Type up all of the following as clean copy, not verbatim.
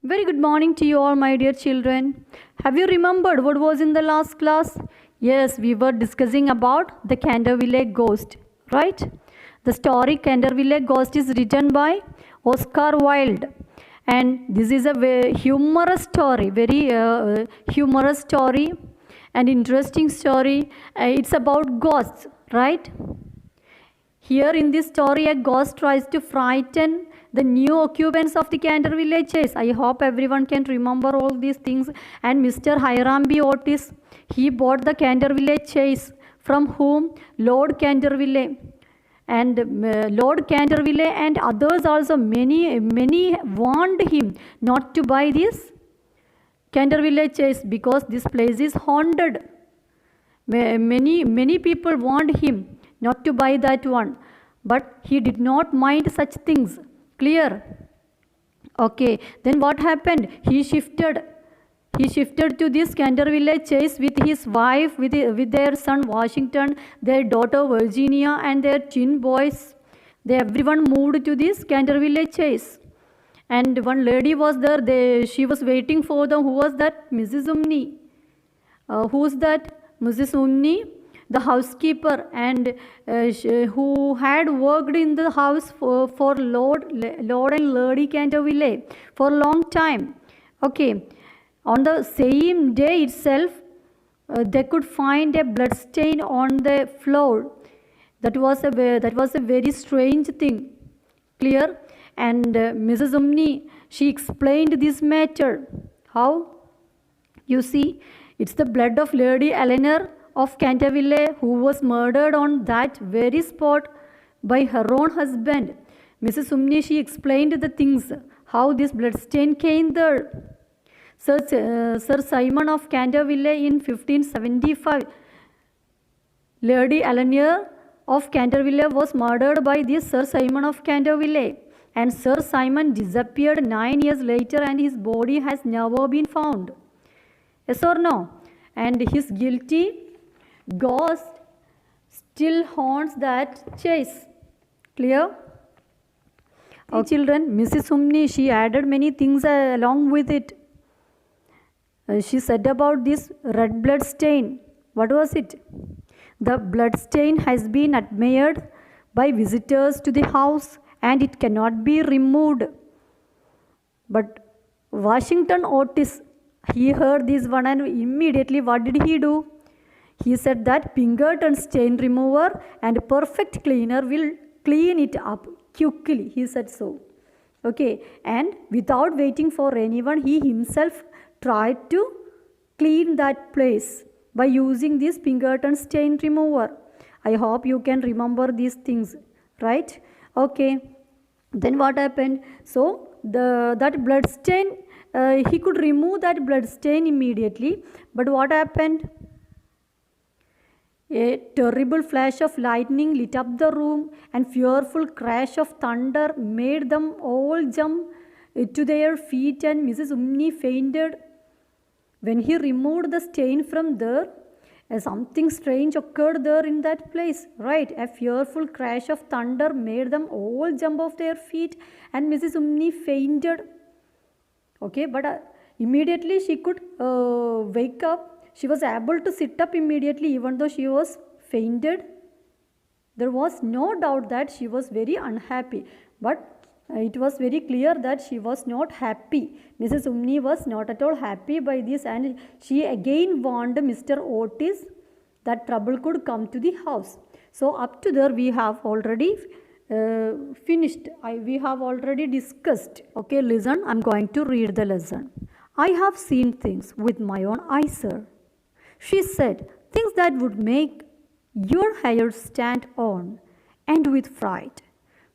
Very good morning to you all, my dear children. Have you remembered what was in the last class? Yes, we were discussing about the Canterville Ghost, right? The story Canterville Ghost is written by Oscar Wilde, and this is a very humorous story, very humorous story and interesting story. It's about ghosts, right? Here in this story, a ghost tries to frighten the new occupants of the Canterville Chase. I hope everyone can remember all these things. And Mr. Hiram B. Otis, he bought the Canterville Chase from whom? Lord Canterville. And Lord Canterville and others also, many warned him not to buy this Canterville Chase because this place is haunted. Many people warned him not to buy that one, but he did not mind such things. Clear? Okay. Then what happened? He shifted to this Canterville Chase with his wife, with their son Washington, their daughter Virginia, and their twin boys. Everyone moved to this Canterville Chase. And one lady was there. She was waiting for them. Who was that? Mrs. Umney. Who's that? Mrs. Umney, the housekeeper, and who had worked in the house for Lord and Lady Canterville for a long time. Okay. On the same day itself, they could find a blood stain on the floor. That was a very strange thing. Clear? And Mrs. Umney, she explained this matter. How? You see, it's the blood of Lady Eleanor of Canterville who was murdered on that very spot by her own husband. Mrs. Umney, she explained the things, how this blood stain came there. Sir Simon of Canterville in 1575, Lady Eleanor of Canterville was murdered by this Sir Simon of Canterville, and Sir Simon disappeared 9 years later and his body has never been found. Yes or no? And his guilty ghost still haunts that chase. Clear? Okay, children, Mrs. Umney, she added many things along with it. She said about this red blood stain. What was it? The blood stain has been admired by visitors to the house and it cannot be removed. But Washington Otis, he heard this one and immediately what did he do? He said that Pinkerton stain remover and perfect cleaner will clean it up quickly. He said so. Okay, and without waiting for anyone, he himself tried to clean that place by using this Pinkerton stain remover. I hope you can remember these things, right? Okay. Then what happened? So that blood stain, he could remove that blood stain immediately. But what happened? A terrible flash of lightning lit up the room and fearful crash of thunder made them all jump to their feet and Mrs. Umney fainted. When he removed the stain from there, something strange occurred there in that place, right? A fearful crash of thunder made them all jump off their feet and Mrs. Umney fainted. Okay, but immediately she could wake up. She was able to sit up immediately even though she was fainted. There was no doubt that she was very unhappy, but it was very clear that she was not happy. Mrs. Umney was not at all happy by this and she again warned Mr. Otis that trouble could come to the house. So up to there we have already finished. We have already discussed. Okay, listen, I am going to read the lesson. I have seen things with my own eyes, sir. She said, things that would make your hair stand on end with fright.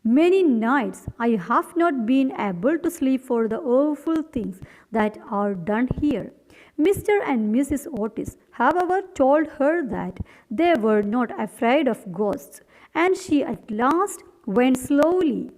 Many nights I have not been able to sleep for the awful things that are done here. Mr. and Mrs. Otis, however, told her that they were not afraid of ghosts, and she at last went slowly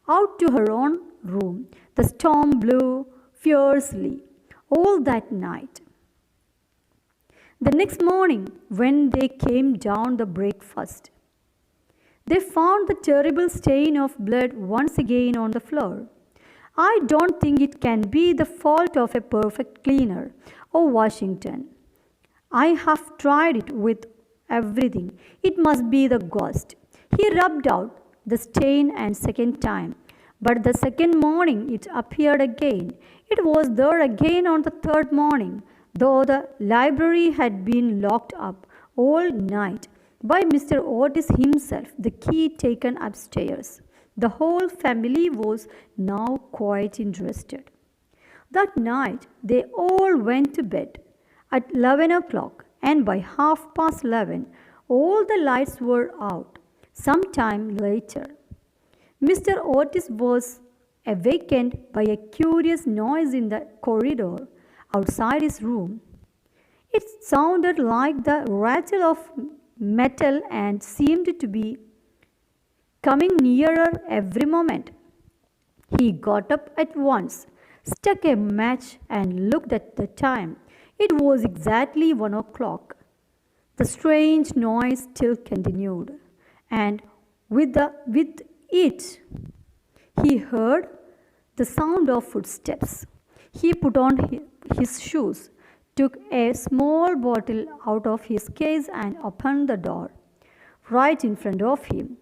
out to her own room. The storm blew fiercely all that night. The next morning, when they came down to breakfast, they found the terrible stain of blood once again on the floor. I don't think it can be the fault of a perfect cleaner. Oh, Washington. I have tried it with everything. It must be the ghost. He rubbed out the stain and second time. But the second morning it appeared again. It was there again on the third morning, though the library had been locked up all night by Mr. Otis himself, the key taken upstairs. The whole family was now quite interested. That night they all went to bed at 11 o'clock, and by half past 11 all the lights were out. Some time later, Mr. Otis was awakened by a curious noise in the corridor outside his room. It sounded like the rattle of metal and seemed to be coming nearer every moment. He got up at once, struck a match, and looked at the time. It was exactly 1 o'clock. The strange noise still continued, and with it, he heard the sound of footsteps. He put on his shoes, took a small bottle out of his case, and opened the door. Right in front of him,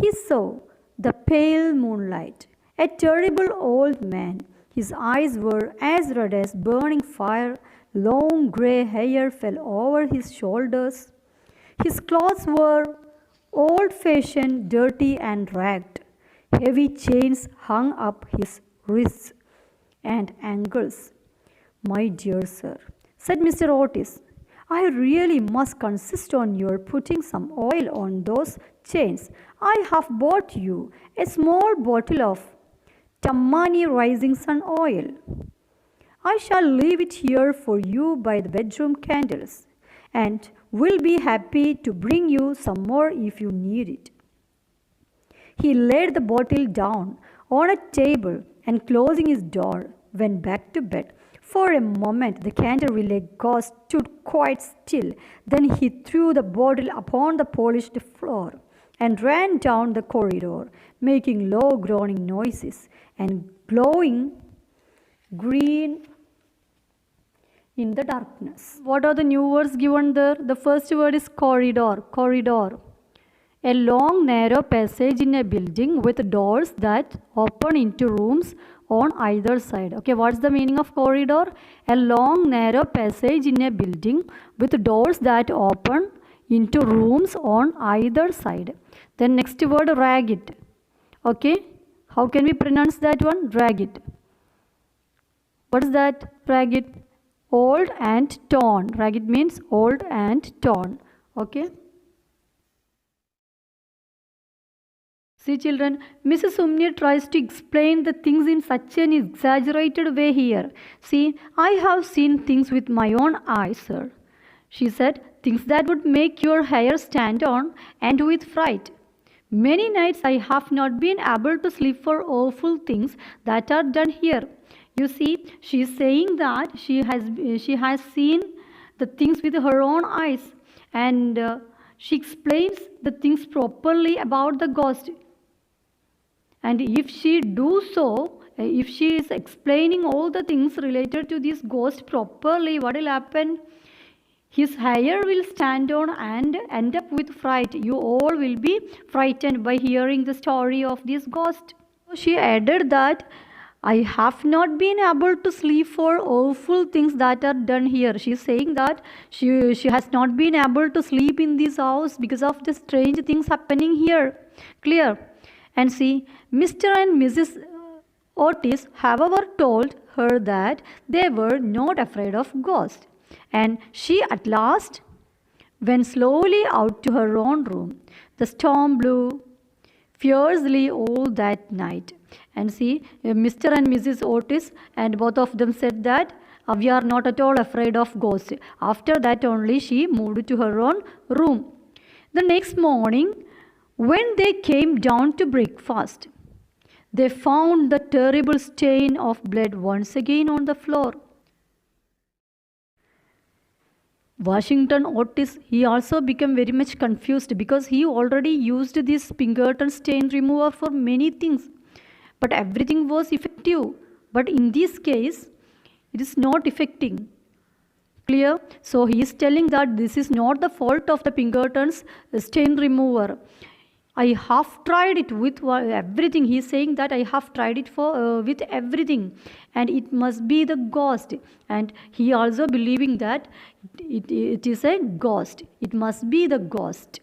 he saw the pale moonlight, a terrible old man. His eyes were as red as burning fire. Long grey hair fell over his shoulders. His clothes were old-fashioned, dirty, and ragged. Heavy chains hung up his wrists and ankles. "My dear sir," said Mr. Otis, "I really must insist on your putting some oil on those chains. I have bought you a small bottle of Tammany Rising Sun oil. I shall leave it here for you by the bedroom candles, and will be happy to bring you some more if you need it." He laid the bottle down on a table and, closing his door, went back to bed. For a moment the Canterville ghost stood quite still. Then he threw the bottle upon the polished floor and ran down the corridor, making low groaning noises and glowing green in the darkness. What are the new words given there? The first word is corridor. Corridor. A long narrow passage in a building with doors that open into rooms on either side. Okay, what's the meaning of corridor? A long narrow passage in a building with doors that open into rooms on either side. Then next word, ragged. Okay, how can we pronounce that one? Ragged. What is that? Ragged. Old and torn. Ragged means old and torn. Okay. See children, Mrs. Sumner tries to explain the things in such an exaggerated way here. See, I have seen things with my own eyes, sir. She said, things that would make your hair stand on end with fright. Many nights I have not been able to sleep for awful things that are done here. You see, she is saying that she has seen the things with her own eyes, and she explains the things properly about the ghost. And if she do so, if she is explaining all the things related to this ghost properly, what will happen? His hair will stand on and end up with fright. You all will be frightened by hearing the story of this ghost. She added that I have not been able to sleep for awful things that are done here. She is saying that she has not been able to sleep in this house because of the strange things happening here. Clear? And see, Mr. and Mrs. Otis, however, told her that they were not afraid of ghosts. And she at last went slowly out to her own room. The storm blew fiercely all that night. And see, Mr. and Mrs. Otis, and both of them said that we are not at all afraid of ghosts. After that only she moved to her own room. The next morning, when they came down to breakfast, they found the terrible stain of blood once again on the floor. Washington Otis, he also became very much confused because he already used this Pinkerton stain remover for many things. but everything was effective. But in this case, it is not affecting. Clear? So he is telling that this is not the fault of the Pinkerton's stain remover. I have tried it with everything. He is saying that I have tried it with everything, and it must be the ghost. And he also believing that it is a ghost. It must be the ghost.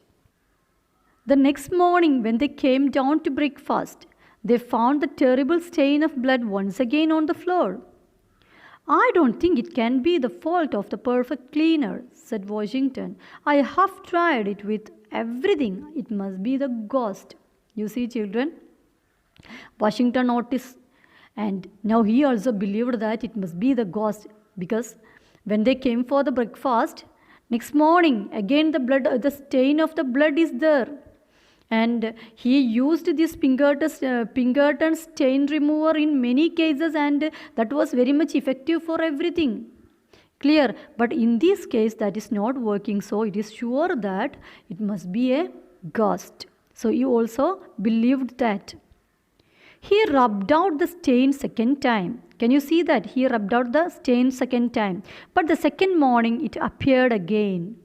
The next morning, when they came down to breakfast, they found the terrible stain of blood once again on the floor. I don't think it can be the fault of the perfect cleaner, said Washington. I have tried it with everything. It must be the ghost. You see, children? Washington noticed, and now he also believed that it must be the ghost, because when they came for the breakfast, next morning, again the stain of the blood is there. And he used this Pinkerton stain remover in many cases, and that was very much effective for everything. Clear? But in this case, that is not working, so it is sure that it must be a ghost. So he also believed that. He rubbed out the stain second time. Can you see that? He rubbed out the stain second time. But the second morning, it appeared again.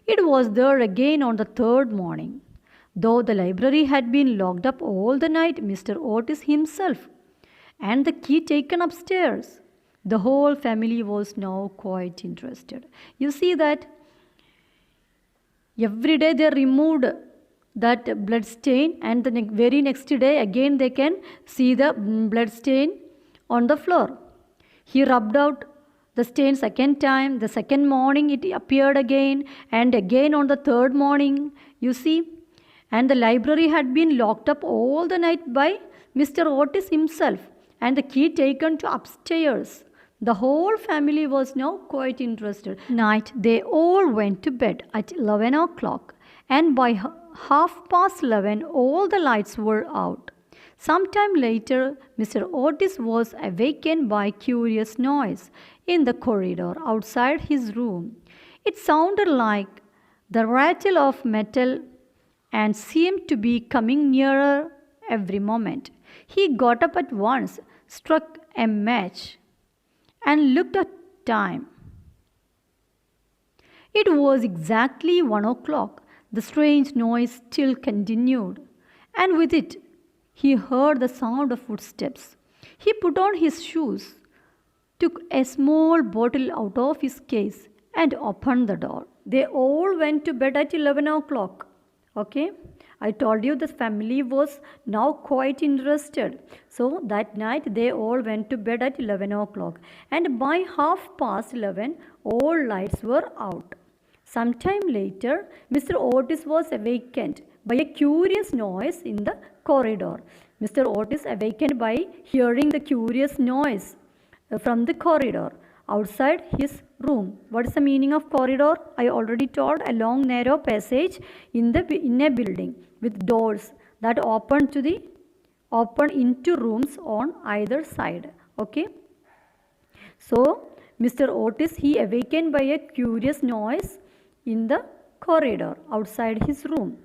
It was there again on the third morning. Though the library had been locked up all the night, Mr. Otis himself and the key taken upstairs. The whole family was now quite interested. You see that every day they removed that blood stain, and the very next day again they can see the blood stain on the floor. He rubbed out the stain second time. The second morning it appeared again, and again on the third morning, you see. And the library had been locked up all the night by Mr. Otis himself, and the key taken to upstairs. The whole family was now quite interested. Night they all went to bed at 11 o'clock, and by 11:30 all the lights were out. Sometime later, Mr. Otis was awakened by curious noise in the corridor outside his room. It sounded like the rattle of metal and seemed to be coming nearer every moment. He got up at once, struck a match, and looked at time. It was exactly 1 o'clock. The strange noise still continued, and with it he heard the sound of footsteps. He put on his shoes, took a small bottle out of his case, and opened the door. They all went to bed at 11 o'clock. Okay? I told you the family was now quite interested. So that night they all went to bed at 11 o'clock. And by 11:30, all lights were out. Sometime later, Mr. Otis was awakened by a curious noise in the corridor. Mr. Otis awakened by hearing the curious noise from the corridor outside his room. What is the meaning of corridor? I already told, a long narrow passage in a building with doors that open into rooms on either side. Okay. So Mr. Otis, he awakened by a curious noise in the corridor outside his room.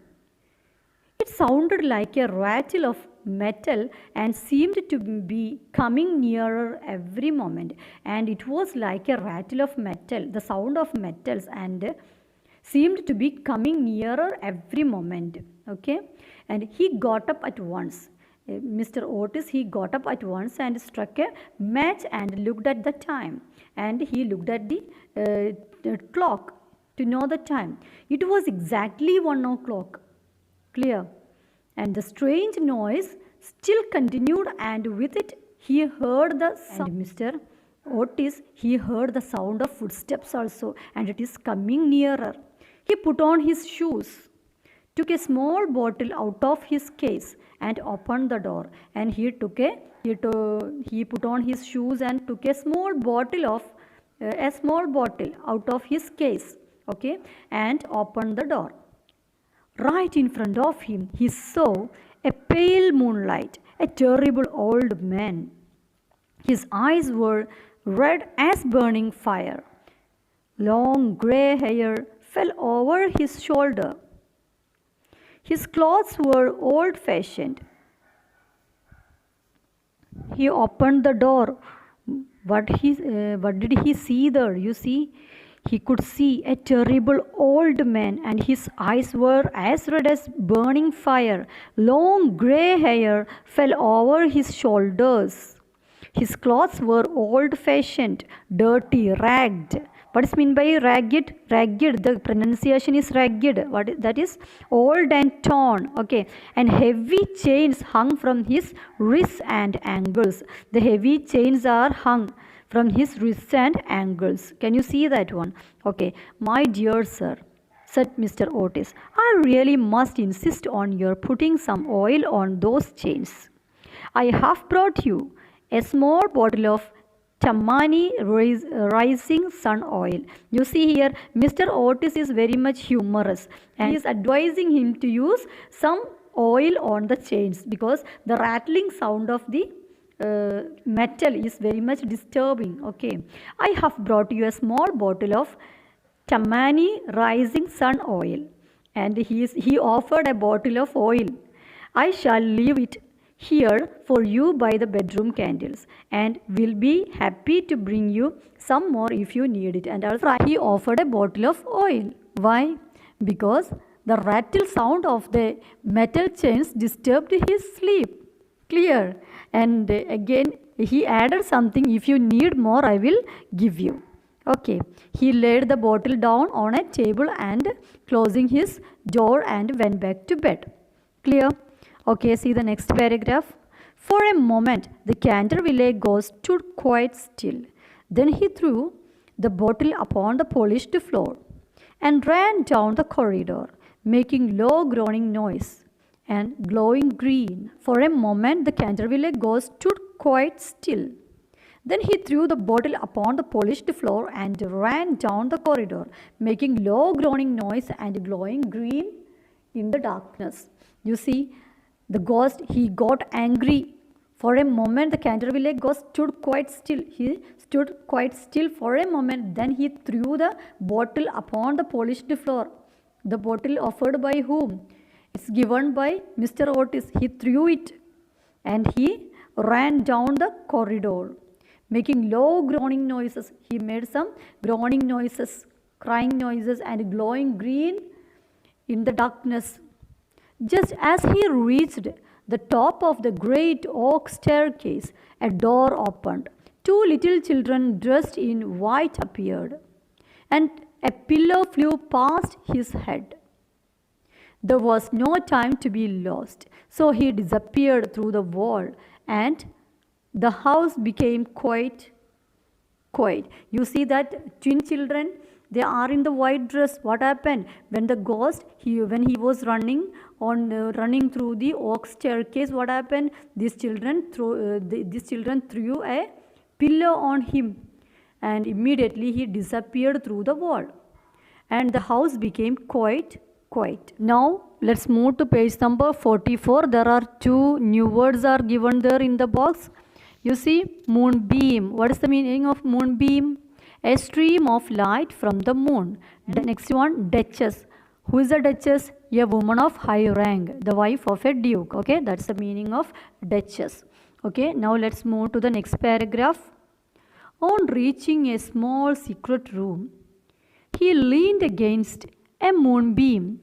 It sounded like a rattle of metal and seemed to be coming nearer every moment. And it was like a rattle of metal, the sound of metals, and seemed to be coming nearer every moment. Okay, and he got up at once. Mr. Otis, he got up at once and struck a match and looked at the time. And he looked at the clock to know the time. It was exactly 1 o'clock. Clear? And the strange noise still continued, and with it he heard the sound. And Mr. Otis, he heard the sound of footsteps also, and it is coming nearer. He put on his shoes, took a small bottle out of his case, and opened the door. And he put on his shoes and took a small bottle out of his case. Okay, and opened the door. Right in front of him, he saw a pale moonlight, a terrible old man. His eyes were red as burning fire. Long grey hair fell over his shoulder. His clothes were old-fashioned. He opened the door. What did he see there? You see, he could see a terrible old man, and his eyes were as red as burning fire. Long grey hair fell over his shoulders. His clothes were old-fashioned, dirty, ragged. What is meant by ragged? Ragged. The pronunciation is ragged. That is old and torn. Okay. And heavy chains hung from his wrists and ankles. The heavy chains are hung from his wrists and ankles. Can you see that one? Okay. My dear sir, said Mr. Otis, I really must insist on your putting some oil on those chains. I have brought you a small bottle of Tammany Rising Sun Oil. You see here, Mr. Otis is very much humorous and he is advising him to use some oil on the chains because the rattling sound of the metal is very much disturbing. Okay, I have brought you a small bottle of Tammany Rising Sun Oil, and he offered a bottle of oil. I shall leave it here for you by the bedroom candles and will be happy to bring you some more if you need it. And also he offered a bottle of oil. Why? Because the rattle sound of the metal chains disturbed his sleep. Clear? And again he added something, if you need more I will give you. Okay, he laid the bottle down on a table and closing his door and went back to bed. Clear? Okay, see the next paragraph. For a moment, the Canterville ghost stood quite still. Then he threw the bottle upon the polished floor and ran down the corridor, making low groaning noise and glowing green. For a moment, the Canterville ghost stood quite still. Then he threw the bottle upon the polished floor and ran down the corridor, making low groaning noise and glowing green in the darkness. You see, the ghost, he got angry. For a moment, the Canterville ghost stood quite still. He stood quite still for a moment. Then he threw the bottle upon the polished floor. The bottle offered by whom? It's given by Mr. Otis. He threw it and he ran down the corridor, making low groaning noises. He made some groaning noises, crying noises, and glowing green in the darkness. Just as he reached the top of the great oak staircase, a door opened. Two little children dressed in white appeared, and a pillow flew past his head. There was no time to be lost, so he disappeared through the wall, and the house became quiet. You see that twin children, they are in the white dress. What happened when the ghost, when he was running through the oak staircase? What happened? These children threw a pillow on him, and immediately he disappeared through the wall, and the house became quiet. Now let's move to page number 44. There are two new words are given there in the box. You see, moonbeam. What is the meaning of moonbeam? A stream of light from the moon. The next one, duchess. Who is a duchess? A woman of high rank, the wife of a duke. Okay, that's the meaning of duchess. Okay, now let's move to the next paragraph. On reaching a small secret room, he leaned against a moonbeam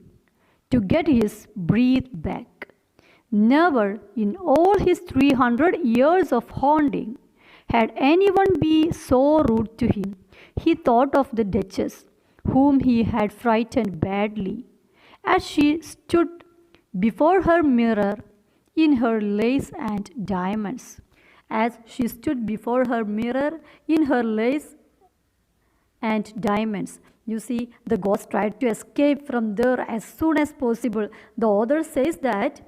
to get his breath back. Never in all his 300 years of haunting had anyone been so rude to him. He thought of the duchess, whom he had frightened badly, as she stood before her mirror in her lace and diamonds. As she stood before her mirror in her lace and diamonds. You see, the ghost tried to escape from there as soon as possible. The author says that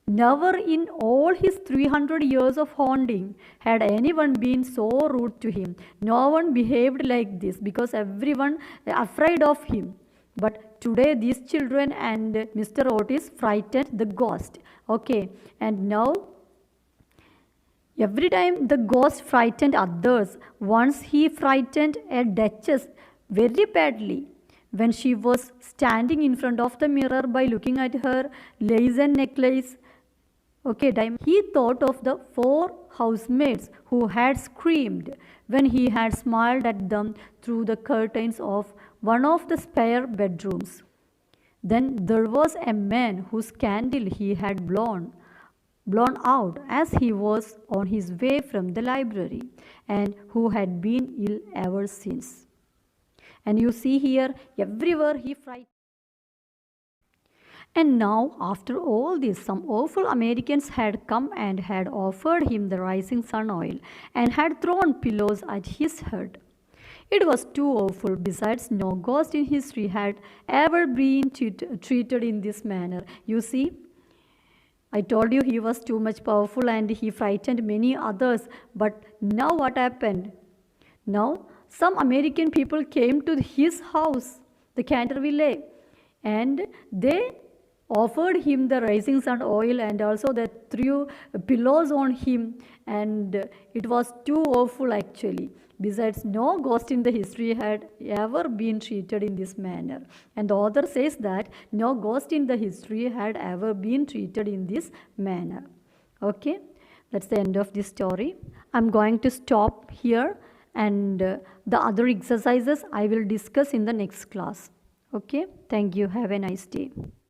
never in all his 300 years of haunting had anyone been so rude to him. No one behaved like this because everyone afraid of him. But today these children and Mr. Otis frightened the ghost. Okay, and now every time the ghost frightened others, once he frightened a duchess very badly. when she was standing in front of the mirror by looking at her lace and necklace. Okay, he thought of the 4 housemaids who had screamed when he had smiled at them through the curtains of one of the spare bedrooms. Then there was a man whose candle he had blown out as he was on his way from the library, and who had been ill ever since. And you see here, everywhere he frightened. And now, after all this, some awful Americans had come and had offered him the rising sun oil and had thrown pillows at his head. It was too awful. Besides, no ghost in history had ever been treated in this manner. You see, I told you he was too much powerful and he frightened many others. But now what happened? Now, some American people came to his house, the Canterville, and they offered him the rising sun oil, and also they threw pillows on him, and it was too awful actually. Besides, no ghost in the history had ever been treated in this manner. And the author says that no ghost in the history had ever been treated in this manner. Okay, that's the end of this story. I'm going to stop here, and the other exercises I will discuss in the next class. Okay, thank you. Have a nice day.